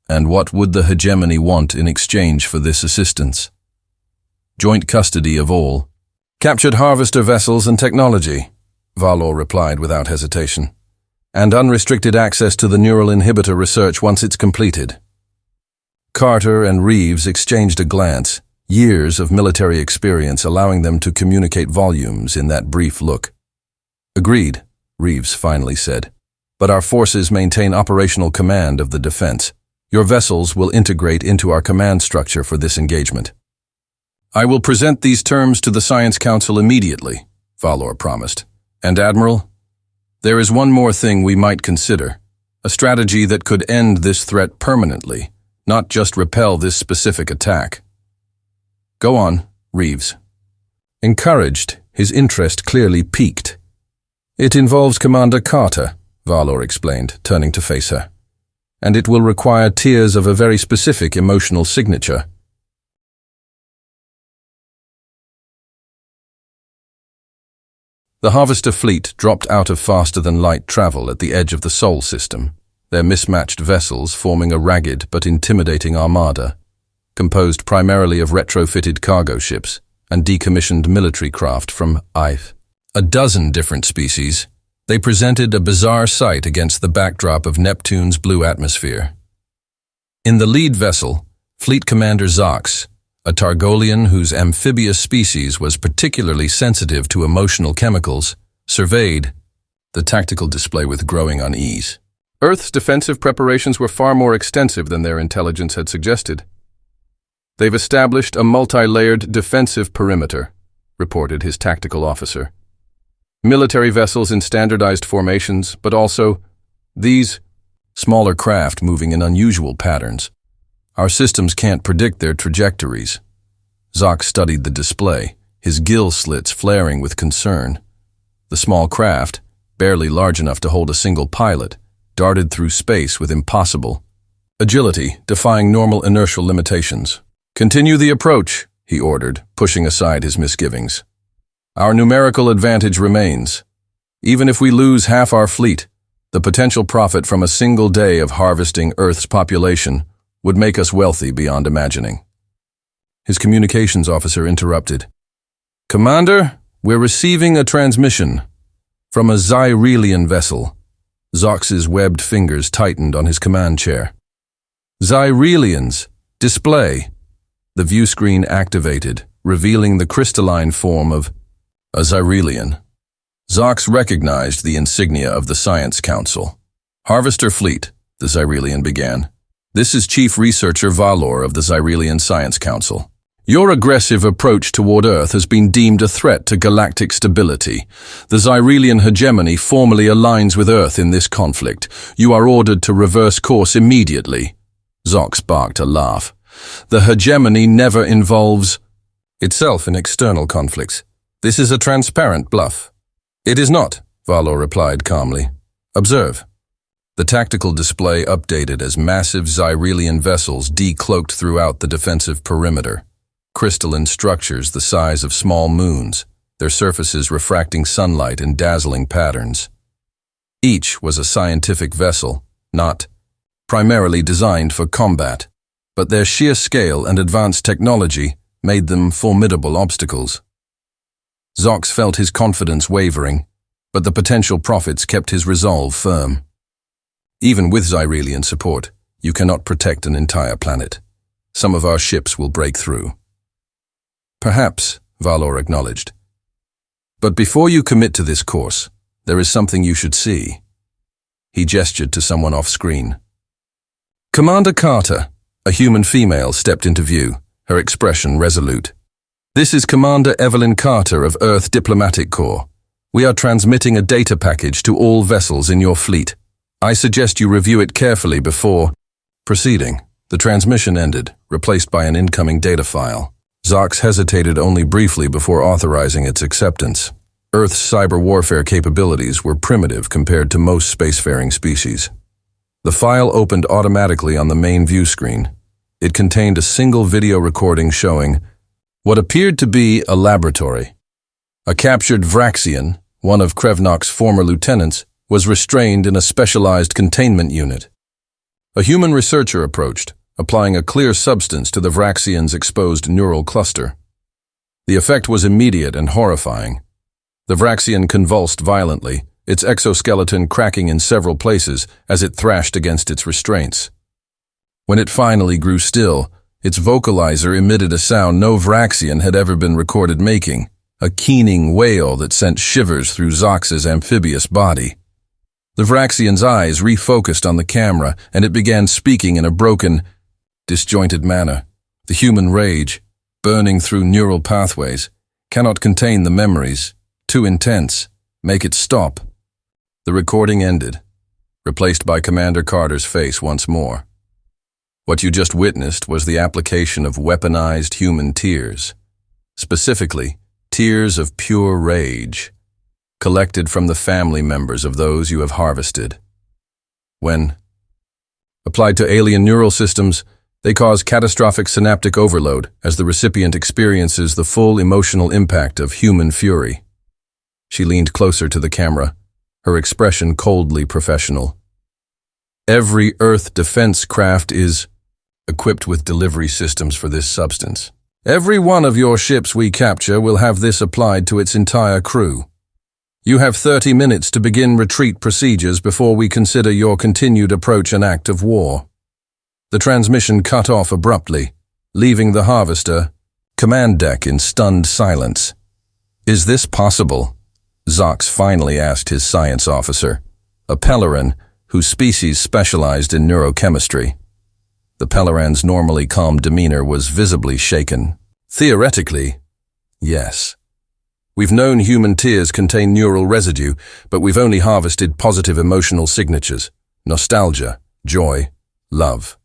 "And what would the hegemony want in exchange for this assistance?" "Joint custody of all captured harvester vessels and technology," Valor replied without hesitation, "and unrestricted access to the neural inhibitor research once it's completed." Carter and Reeves exchanged a glance, years of military experience allowing them to communicate volumes in that brief look. "Agreed," Reeves finally said, "but our forces maintain operational command of the defense. Your vessels will integrate into our command structure for this engagement." "I will present these terms to the Science Council immediately," Valor promised. "And Admiral, there is one more thing we might consider, a strategy that could end this threat permanently, not just repel this specific attack." "Go on," Reeves. Encouraged, his interest clearly piqued. It involves Commander Carter, Valor explained, turning to face her. And it will require tears of a very specific emotional signature. The Harvester fleet dropped out of faster-than-light travel at the edge of the Sol system, their mismatched vessels forming a ragged but intimidating armada, composed primarily of retrofitted cargo ships and decommissioned military craft from IFE. A dozen different species, they presented a bizarre sight against the backdrop of Neptune's blue atmosphere. In the lead vessel, Fleet Commander Zox, a Targolian whose amphibious species was particularly sensitive to emotional chemicals, surveyed the tactical display with growing unease. Earth's defensive preparations were far more extensive than their intelligence had suggested. They've established a multi-layered defensive perimeter, reported his tactical officer. Military vessels in standardized formations, but also these smaller craft moving in unusual patterns. Our systems can't predict their trajectories. Zox studied the display, his gill slits flaring with concern. The small craft, barely large enough to hold a single pilot, darted through space with impossible agility, defying normal inertial limitations. "Continue the approach," he ordered, pushing aside his misgivings. "Our numerical advantage remains. Even if we lose half our fleet, the potential profit from a single day of harvesting Earth's population would make us wealthy beyond imagining." His communications officer interrupted. "Commander, we're receiving a transmission from a Xyrelian vessel." Zox's webbed fingers tightened on his command chair. "Xyrelians, display." The view screen activated, revealing the crystalline form of a Xyrelian. Zox recognized the insignia of the Science Council. "Harvester Fleet," the Xyrelian began. "This is Chief Researcher Valor of the Xyrelian Science Council. Your aggressive approach toward Earth has been deemed a threat to galactic stability. The Xyrelian hegemony formally aligns with Earth in this conflict. You are ordered to reverse course immediately." Zox barked a laugh. "The hegemony never involves itself in external conflicts. This is a transparent bluff." "It is not," Valor replied calmly. "Observe." The tactical display updated as massive Xyrelian vessels decloaked throughout the defensive perimeter. Crystalline structures the size of small moons, their surfaces refracting sunlight in dazzling patterns. Each was a scientific vessel, not primarily designed for combat, but their sheer scale and advanced technology made them formidable obstacles. Zox felt his confidence wavering, but the potential profits kept his resolve firm. Even with Xyrelian support, you cannot protect an entire planet. Some of our ships will break through. "Perhaps," Valor acknowledged. "But before you commit to this course, there is something you should see." He gestured to someone off-screen. Commander Carter, a human female, stepped into view, her expression resolute. "This is Commander Evelyn Carter of Earth Diplomatic Corps. We are transmitting a data package to all vessels in your fleet. I suggest you review it carefully before proceeding." The transmission ended, replaced by an incoming data file. Zox hesitated only briefly before authorizing its acceptance. Earth's cyber warfare capabilities were primitive compared to most spacefaring species. The file opened automatically on the main view screen. It contained a single video recording showing what appeared to be a laboratory. A captured Vraxian, one of Krevnok's former lieutenants, was restrained in a specialized containment unit. A human researcher approached, applying a clear substance to the Vraxian's exposed neural cluster. The effect was immediate and horrifying. The Vraxian convulsed violently, its exoskeleton cracking in several places as it thrashed against its restraints. When it finally grew still, its vocalizer emitted a sound no Vraxian had ever been recorded making, a keening wail that sent shivers through Zox's amphibious body. The Vraxian's eyes refocused on the camera, and it began speaking in a broken, disjointed manner. The human rage, burning through neural pathways, cannot contain the memories. Too intense. Make it stop. The recording ended, replaced by Commander Carter's face once more. What you just witnessed was the application of weaponized human tears. Specifically, tears of pure rage. collected from the family members of those you have harvested. When applied to alien neural systems, they cause catastrophic synaptic overload as the recipient experiences the full emotional impact of human fury. She leaned closer to the camera, her expression coldly professional. Every Earth defense craft is equipped with delivery systems for this substance. Every one of your ships we capture will have this applied to its entire crew. You have 30 minutes to begin retreat procedures before we consider your continued approach an act of war. The transmission cut off abruptly, leaving the harvester command deck in stunned silence. Is this possible? Zox finally asked his science officer, a Pelleran whose species specialized in neurochemistry. The Pelleran's normally calm demeanor was visibly shaken. Theoretically, yes. We've known human tears contain neural residue, but we've only harvested positive emotional signatures: nostalgia, joy, love.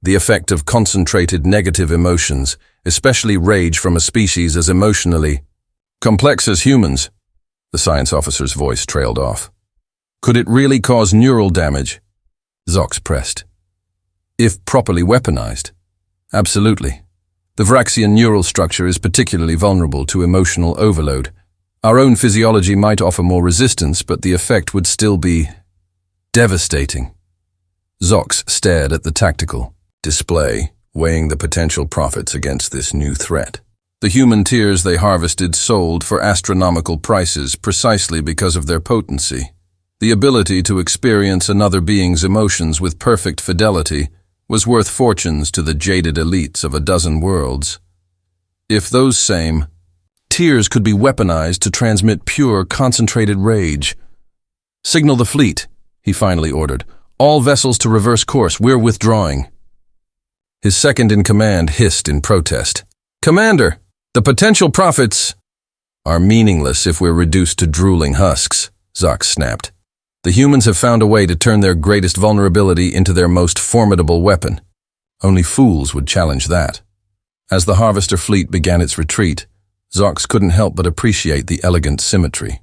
The effect of concentrated negative emotions, especially rage from a species as emotionally complex as humans. The science officer's voice trailed off. Could it really cause neural damage? Zox pressed. If properly weaponized. Absolutely. The Vraxian neural structure is particularly vulnerable to emotional overload. Our own physiology might offer more resistance, but the effect would still be devastating. Zox stared at the tactical display, weighing the potential profits against this new threat. The human tears they harvested sold for astronomical prices precisely because of their potency. The ability to experience another being's emotions with perfect fidelity was worth fortunes to the jaded elites of a dozen worlds. If those same tears could be weaponized to transmit pure, concentrated rage. Signal the fleet, he finally ordered. All vessels to reverse course, we're withdrawing. His second-in-command hissed in protest. Commander, the potential profits are meaningless if we're reduced to drooling husks, Zox snapped. The humans have found a way to turn their greatest vulnerability into their most formidable weapon. Only fools would challenge that. As the harvester fleet began its retreat, Zox couldn't help but appreciate the elegant symmetry.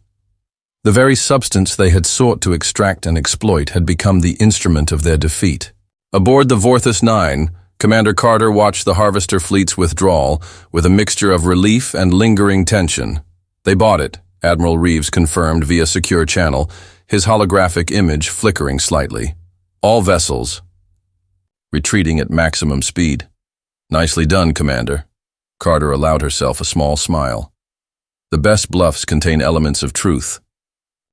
The very substance they had sought to extract and exploit had become the instrument of their defeat. Aboard the Vorthus 9, Commander Carter watched the harvester fleet's withdrawal with a mixture of relief and lingering tension. They bought it, Admiral Reeves confirmed via secure channel, his holographic image flickering slightly. All vessels retreating at maximum speed. Nicely done, Commander. Carter allowed herself a small smile. The best bluffs contain elements of truth.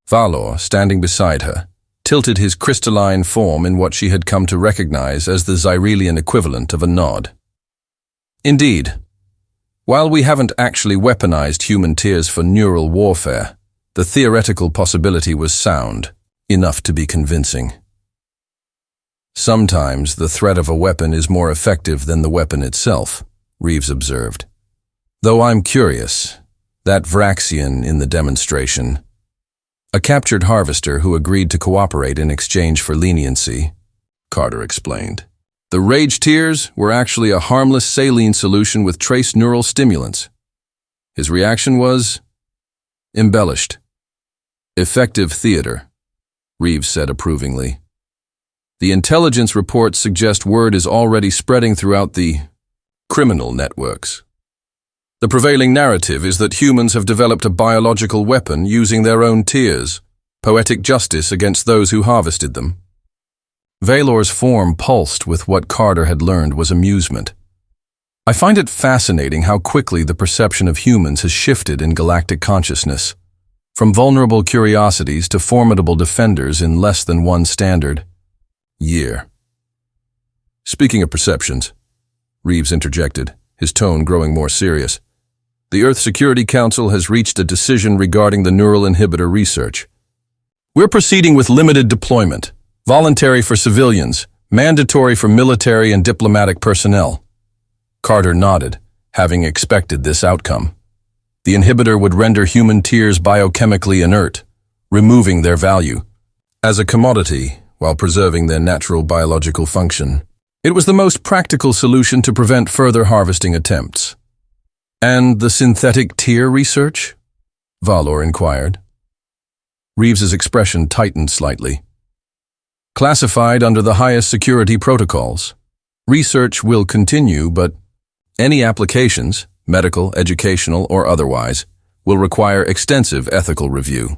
Valor, standing beside her, tilted his crystalline form in what she had come to recognize as the Zyrelian equivalent of a nod. Indeed, while we haven't actually weaponized human tears for neural warfare, the theoretical possibility was sound, enough to be convincing. Sometimes the threat of a weapon is more effective than the weapon itself, Reeves observed. Though I'm curious, that Vraxian in the demonstration, a captured harvester who agreed to cooperate in exchange for leniency, Carter explained. The rage tears were actually a harmless saline solution with trace neural stimulants. His reaction was embellished. Effective theater, Reeves said approvingly. The intelligence reports suggest word is already spreading throughout the criminal networks. The prevailing narrative is that humans have developed a biological weapon using their own tears, poetic justice against those who harvested them. Valor's form pulsed with what Carter had learned was amusement. I find it fascinating how quickly the perception of humans has shifted in galactic consciousness, from vulnerable curiosities to formidable defenders in less than one standard year. Speaking of perceptions, Reeves interjected, his tone growing more serious. The Earth Security Council has reached a decision regarding the neural inhibitor research. We're proceeding with limited deployment, voluntary for civilians, mandatory for military and diplomatic personnel. Carter nodded, having expected this outcome. The inhibitor would render human tears biochemically inert, removing their value as a commodity while preserving their natural biological function. It was the most practical solution to prevent further harvesting attempts. And the synthetic tear research? Valor inquired. Reeves's expression tightened slightly. Classified under the highest security protocols. Research will continue, but any applications, medical, educational, or otherwise, will require extensive ethical review.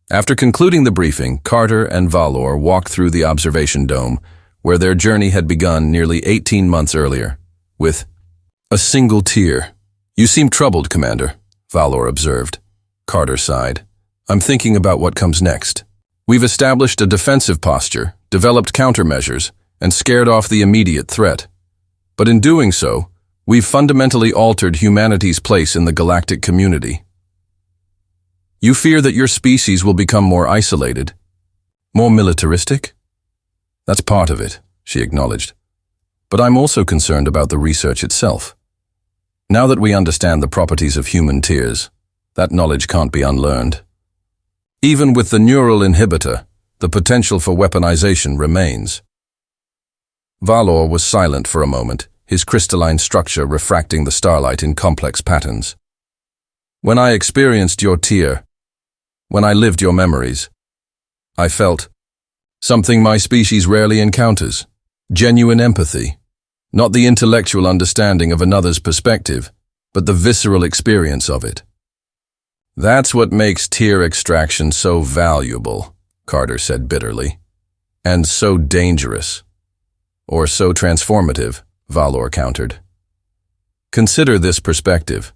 After concluding the briefing, Carter and Valor walked through the observation dome, where their journey had begun nearly 18 months earlier, with a single tear. "You seem troubled, Commander," Valor observed. Carter sighed. "I'm thinking about what comes next. We've established a defensive posture, developed countermeasures, and scared off the immediate threat. But in doing so, we've fundamentally altered humanity's place in the galactic community. You fear that your species will become more isolated, more militaristic? That's part of it," she acknowledged. "But I'm also concerned about the research itself. Now that we understand the properties of human tears, that knowledge can't be unlearned. Even with the neural inhibitor, the potential for weaponization remains." Valor was silent for a moment, his crystalline structure refracting the starlight in complex patterns. "When I experienced your tear, when I lived your memories, I felt something my species rarely encounters, genuine empathy, not the intellectual understanding of another's perspective, but the visceral experience of it. That's what makes tear extraction so valuable," Carter said bitterly, "and so dangerous. Or so transformative," Valor countered. "Consider this perspective.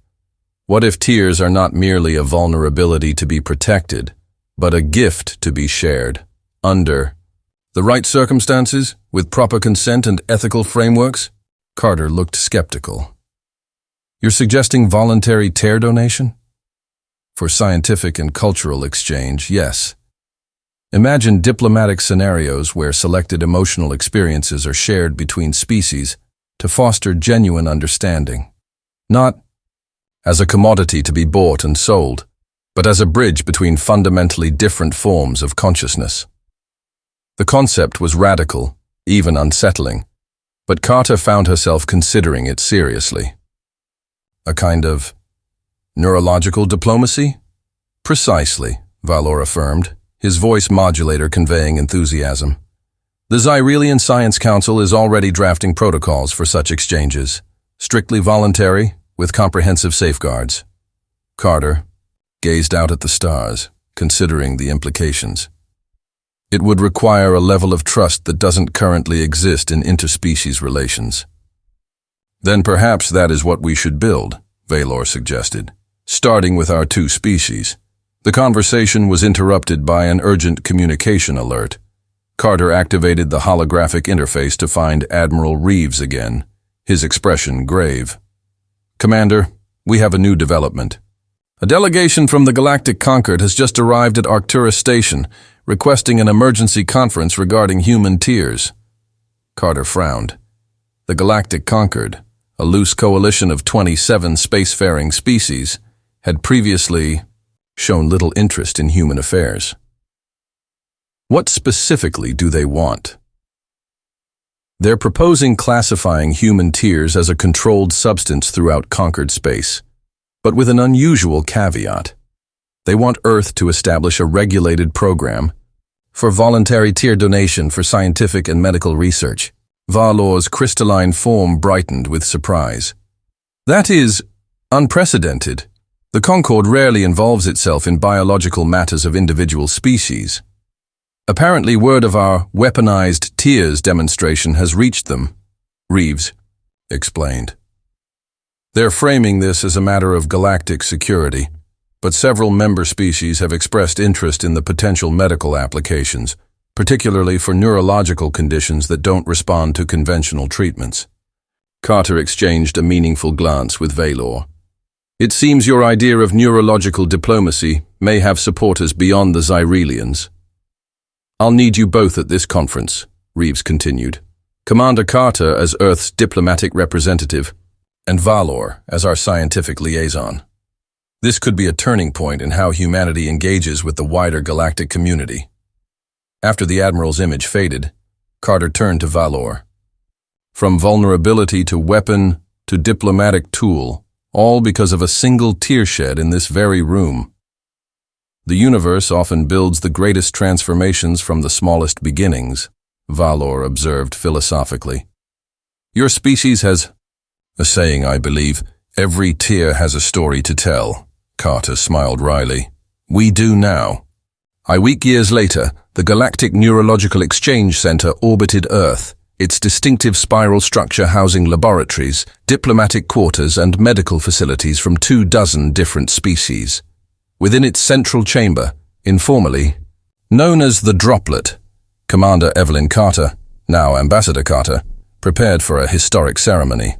What if tears are not merely a vulnerability to be protected, but a gift to be shared, under the right circumstances, with proper consent and ethical frameworks?" Carter looked skeptical. "You're suggesting voluntary tear donation? For scientific and cultural exchange, yes. Imagine diplomatic scenarios where selected emotional experiences are shared between species to foster genuine understanding. Not as a commodity to be bought and sold, but as a bridge between fundamentally different forms of consciousness." The concept was radical, even unsettling, but Carter found herself considering it seriously. "A kind of neurological diplomacy?" "Precisely," Valor affirmed, his voice modulator conveying enthusiasm. "The Xyrelian Science Council is already drafting protocols for such exchanges, strictly voluntary, with comprehensive safeguards." Carter gazed out at the stars, considering the implications. "It would require a level of trust that doesn't currently exist in interspecies relations." "Then perhaps that is what we should build," Valor suggested, "starting with our two species." The conversation was interrupted by an urgent communication alert. Carter activated the holographic interface to find Admiral Reeves again, his expression grave. "Commander, we have a new development. A delegation from the Galactic Concord has just arrived at Arcturus Station, requesting an emergency conference regarding human tears." Carter frowned. The Galactic Concord, a loose coalition of 27 spacefaring species, had previously shown little interest in human affairs. What specifically do they want? They're proposing classifying human tears as a controlled substance throughout conquered space, but with an unusual caveat. They want Earth to establish a regulated program for voluntary tear donation for scientific and medical research. Valor's crystalline form brightened with surprise. "That is unprecedented. The Concord rarely involves itself in biological matters of individual species. Apparently word of our weaponized tears demonstration has reached them," Reeves explained. "They're framing this as a matter of galactic security, but several member species have expressed interest in the potential medical applications, particularly for neurological conditions that don't respond to conventional treatments." Carter exchanged a meaningful glance with Valor. "It seems your idea of neurological diplomacy may have supporters beyond the Xyrelians." "I'll need you both at this conference," Reeves continued. "Commander Carter as Earth's diplomatic representative, and Valor as our scientific liaison. This could be a turning point in how humanity engages with the wider galactic community." After the Admiral's image faded, Carter turned to Valor. "From vulnerability to weapon to diplomatic tool, all because of a single tear shed in this very room. The universe often builds the greatest transformations from the smallest beginnings, Valor observed philosophically. Your species has a saying, I believe, every tear has a story to tell, Carter smiled wryly. We do now. A week years later, the Galactic Neurological Exchange Center orbited Earth, its distinctive spiral structure housing laboratories, diplomatic quarters, and medical facilities from 24 different species. Within its central chamber, informally known as the Droplet, Commander Evelyn Carter, now Ambassador Carter, prepared for a historic ceremony.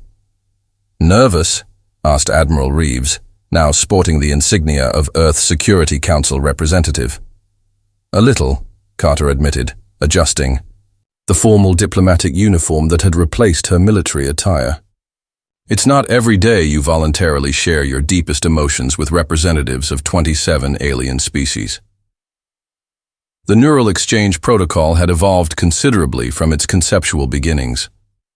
Nervous? Asked Admiral Reeves, now sporting the insignia of Earth Security Council representative. A little, Carter admitted, adjusting the formal diplomatic uniform that had replaced her military attire. It's not every day you voluntarily share your deepest emotions with representatives of 27 alien species. The Neural Exchange Protocol had evolved considerably from its conceptual beginnings.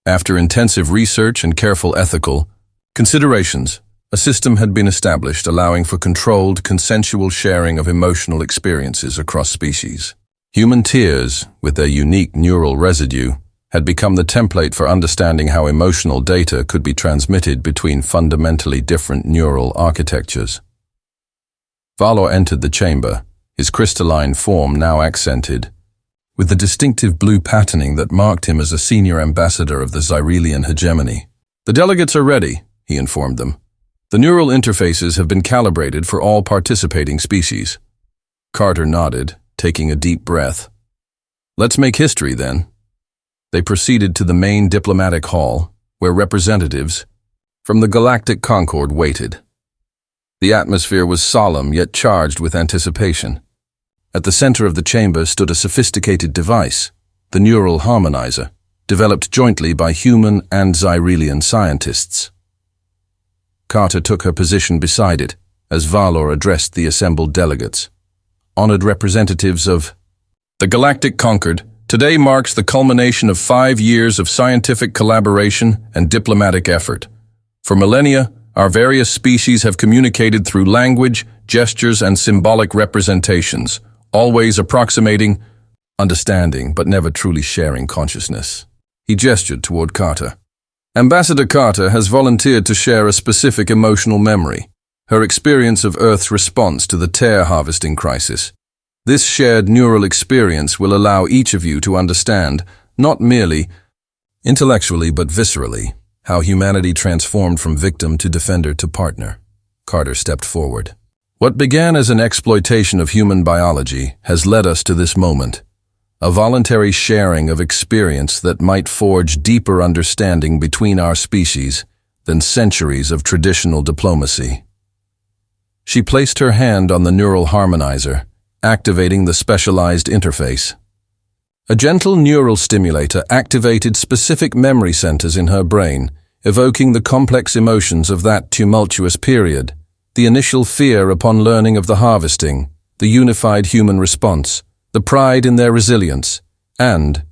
After intensive research and careful ethical considerations, a system had been established allowing for controlled, consensual sharing of emotional experiences across species. Human tears, with their unique neural residue, had become the template for understanding how emotional data could be transmitted between fundamentally different neural architectures. Valor entered the chamber, his crystalline form now accented, with the distinctive blue patterning that marked him as a senior ambassador of the Xyrelian hegemony. The delegates are ready, he informed them. The neural interfaces have been calibrated for all participating species. Carter nodded, taking a deep breath. Let's make history, then. They proceeded to the main diplomatic hall, where representatives from the Galactic Concord waited. The atmosphere was solemn yet charged with anticipation. At the center of the chamber stood a sophisticated device, the Neural Harmonizer, developed jointly by human and Xyrelian scientists. Carter took her position beside it as Valor addressed the assembled delegates. Honored representatives of the Galactic Concord, today marks the culmination of 5 years of scientific collaboration and diplomatic effort. For millennia, our various species have communicated through language, gestures, and symbolic representations, always approximating understanding but never truly sharing consciousness. He gestured toward Carter. Ambassador Carter has volunteered to share a specific emotional memory, her experience of Earth's response to the tear harvesting crisis. This shared neural experience will allow each of you to understand, not merely intellectually but viscerally, how humanity transformed from victim to defender to partner. Carter stepped forward. What began as an exploitation of human biology has led us to this moment, a voluntary sharing of experience that might forge deeper understanding between our species than centuries of traditional diplomacy. She placed her hand on the neural harmonizer, activating the specialized interface. A gentle neural stimulator activated specific memory centers in her brain, evoking the complex emotions of that tumultuous period, the initial fear upon learning of the harvesting, the unified human response, the pride in their resilience, and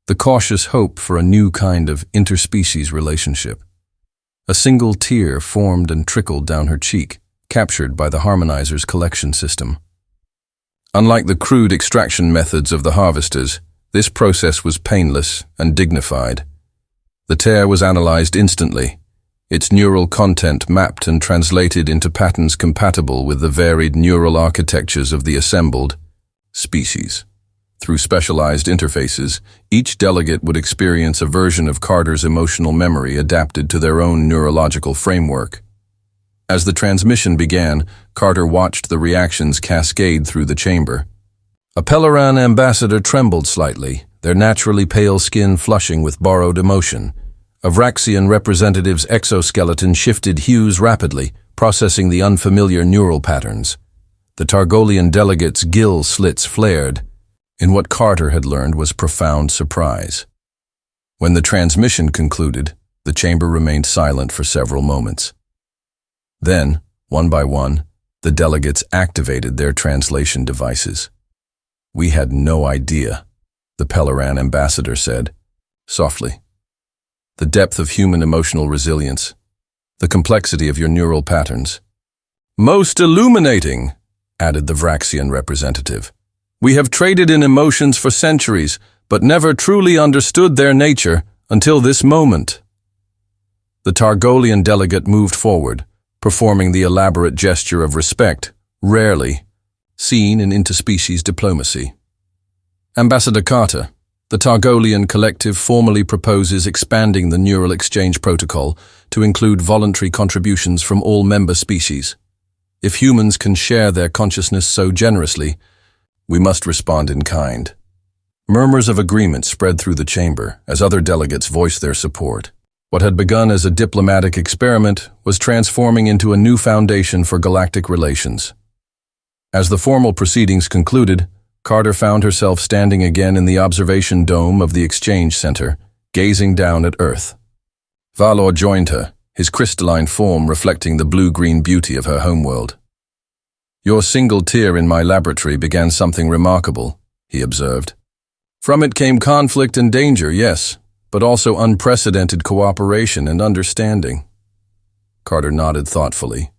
the cautious hope for a new kind of interspecies relationship. A single tear formed and trickled down her cheek, captured by the harmonizer's collection system. Unlike the crude extraction methods of the harvesters, this process was painless and dignified. The tear was analyzed instantly, its neural content mapped and translated into patterns compatible with the varied neural architectures of the assembled species. Through specialized interfaces, each delegate would experience a version of Carter's emotional memory adapted to their own neurological framework. As the transmission began, Carter watched the reactions cascade through the chamber. A Pelleran ambassador trembled slightly, their naturally pale skin flushing with borrowed emotion. A Vraxian representative's exoskeleton shifted hues rapidly, processing the unfamiliar neural patterns. The Targolian delegate's gill slits flared, in what Carter had learned was profound surprise. When the transmission concluded, the chamber remained silent for several moments. Then, one by one, the delegates activated their translation devices. "We had no idea," the Pelleran ambassador said, softly. "The depth of human emotional resilience, the complexity of your neural patterns." "Most illuminating," added the Vraxian representative. "We have traded in emotions for centuries, but never truly understood their nature until this moment." The Targolian delegate moved forward, performing the elaborate gesture of respect, rarely seen in interspecies diplomacy. "Ambassador Carter, the Targolian Collective formally proposes expanding the Neural Exchange Protocol to include voluntary contributions from all member species. If humans can share their consciousness so generously, we must respond in kind." Murmurs of agreement spread through the chamber as other delegates voiced their support. What had begun as a diplomatic experiment was transforming into a new foundation for galactic relations. As the formal proceedings concluded, Carter found herself standing again in the observation dome of the Exchange Center, gazing down at Earth. Valor joined her, his crystalline form reflecting the blue-green beauty of her homeworld. "Your single tear in my laboratory began something remarkable," he observed. "From it came conflict and danger, yes, but also unprecedented cooperation and understanding." Carter nodded thoughtfully.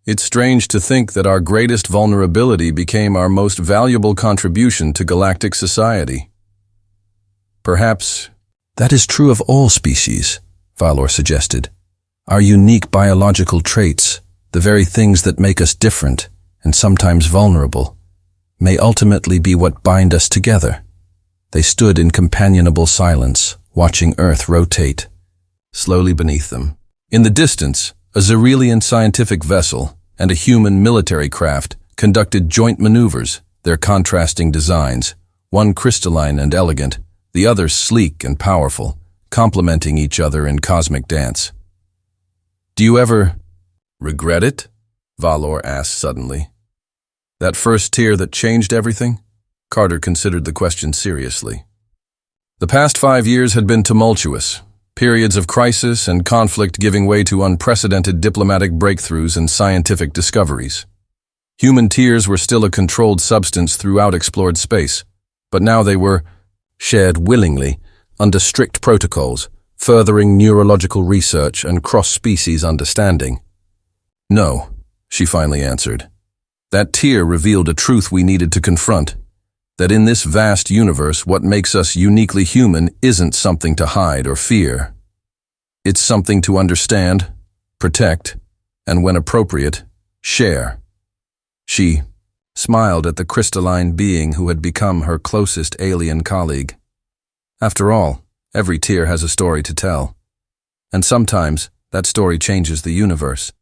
"It's strange to think that our greatest vulnerability became our most valuable contribution to galactic society." "Perhaps that is true of all species," Valor suggested. "Our unique biological traits, the very things that make us different and sometimes vulnerable, may ultimately be what bind us together." They stood in companionable silence, watching Earth rotate slowly beneath them. In the distance, a Xerelian scientific vessel and a human military craft conducted joint maneuvers, their contrasting designs, one crystalline and elegant, the other sleek and powerful, complementing each other in cosmic dance. "Do you ever regret it?" Valor asked suddenly. "That first tear that changed everything?" Carter considered the question seriously. The past 5 years had been tumultuous, periods of crisis and conflict giving way to unprecedented diplomatic breakthroughs and scientific discoveries. Human tears were still a controlled substance throughout explored space, but now they were shared willingly under strict protocols, furthering neurological research and cross-species understanding. "No," she finally answered. "That tear revealed a truth we needed to confront. That in this vast universe, what makes us uniquely human isn't something to hide or fear. It's something to understand, protect, and when appropriate, share." She smiled at the crystalline being who had become her closest alien colleague. After all, every tear has a story to tell. And sometimes that story changes the universe.